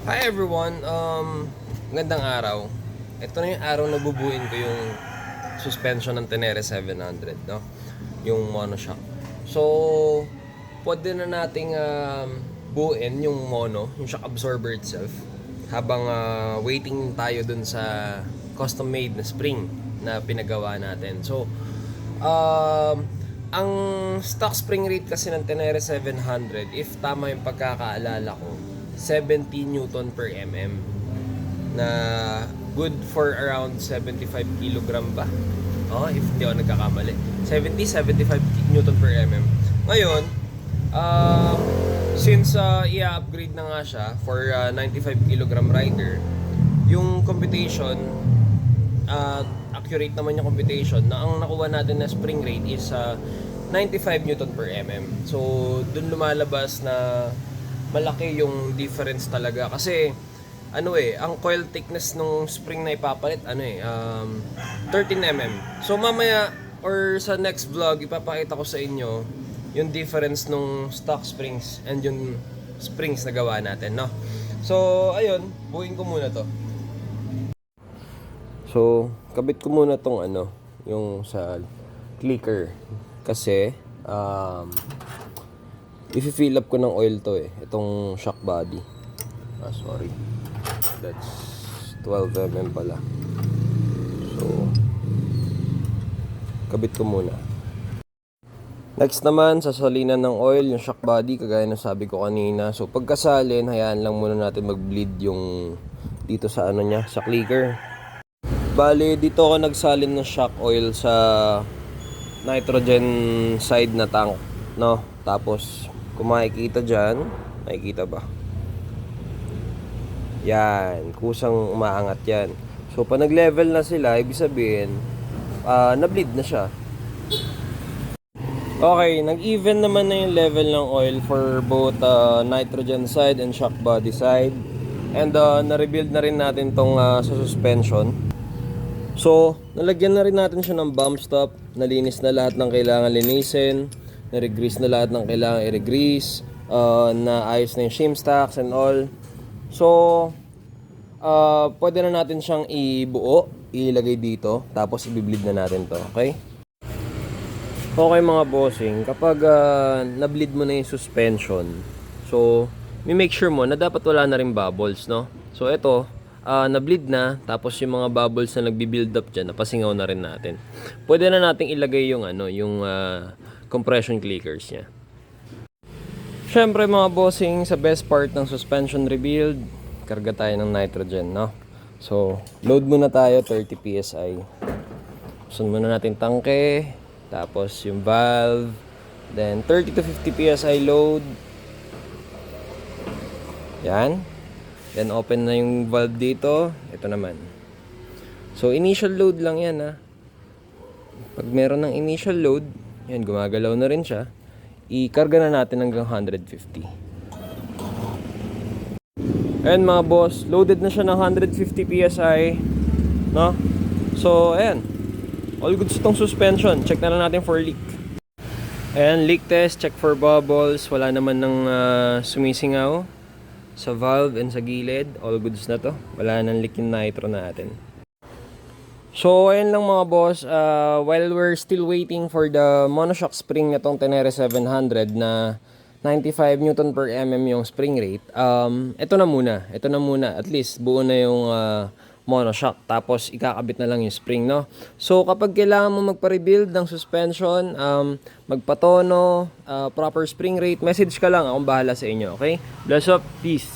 Hi everyone, magandang araw. Ito na yung araw na bubuin ko yung suspension ng Tenere 700, no? Yung monoshock. So, pwede na nating buuin yung mono, yung shock absorber itself, habang waiting tayo dun sa custom made na spring na pinagawa natin. So, ang stock spring rate kasi ng Tenere 700, if tama yung pagkakaalala ko, 70 Newton per mm na good for around 75 kilogram ba? Oh, if hindi ako nagkakamali. 70-75 Newton per mm. Ngayon, uh, since i-upgrade na nga siya for 95 kilogram rider, yung computation, accurate naman yung computation, na ang nakuha natin na spring rate is 95 Newton per mm. So, dun lumalabas na malaki yung difference talaga. Kasi, ang coil thickness ng spring na ipapalit, 13 mm. So, mamaya, or sa next vlog, ipapakita ko sa inyo yung difference nung stock springs and yung springs na gawa natin, no? So, ayun, buuin ko muna to. So, kabit ko muna tong yung sa clicker. Kasi, i-fill up ko ng oil to itong shock body. Sorry. That's 12 mm pala. So, kabit ko muna. Next naman, sasalinan ng oil yung shock body, kagaya ng sabi ko kanina. So, pagkasalin, hayaan lang muna natin mag-bleed yung dito sa niya, sa clicker. Bali, dito ako nagsalin ng shock oil sa nitrogen side na tank, no? Tapos, kung makikita dyan, makikita ba? Yan, kusang umaangat yan. So, pag nag-level na sila, ibig sabihin, na-bleed na siya. Okay, nag-even naman na yung level ng oil for both nitrogen side and shock body side. And na-rebuild na rin natin tong sa suspension. So, nalagyan na rin natin siya ng bump stop. Nalinis na lahat ng kailangan linisin. Na-regrease na lahat ng kailangan i-regrease. Naayos na yung shim stacks and all. So, pwede na natin siyang ibuo, ilagay dito, tapos i-bleed na natin to, okay? Okay mga bossing, kapag na-bleed mo na yung suspension, so, may make sure mo na dapat wala na rin bubbles, no? So, ito, na-bleed na, tapos yung mga bubbles na nagbi-build up dyan, napasingaw na rin natin. Pwede na nating ilagay yung, yung compression clickers niya. Syempre mga bossing, sa best part ng suspension rebuild, karga tayo ng nitrogen, no? So, load muna tayo, 30 PSI. Buksan muna natin tangke, tapos yung valve, then 30 to 50 PSI load. Yan. Then open na yung valve dito. Ito naman. So initial load lang yan Pag meron ng initial load, yan gumagalaw na rin siya. Ikarga na natin hanggang 150. Ayan mga boss, loaded na siya ng 150 PSI, no? So ayan. All goods tong suspension. Check na lang natin for leak. Ayan, leak test, check for bubbles. Wala naman ng sumisingaw sa valve and sa gilid. All goods na to. Wala nang leak yung nitro natin. So, ayan lang mga boss. While we're still waiting for the monoshock spring na tong Tenere 700 na 95 Newton per mm yung spring rate, ito na muna. Ito na muna. At least, buo na yung monoshock. Tapos, ikakabit na lang yung spring, no? So, kapag kailangan mo magpa-rebuild ng suspension, magpatono, proper spring rate, message ka lang. Akong bahala sa inyo, okay? Bless up. Peace.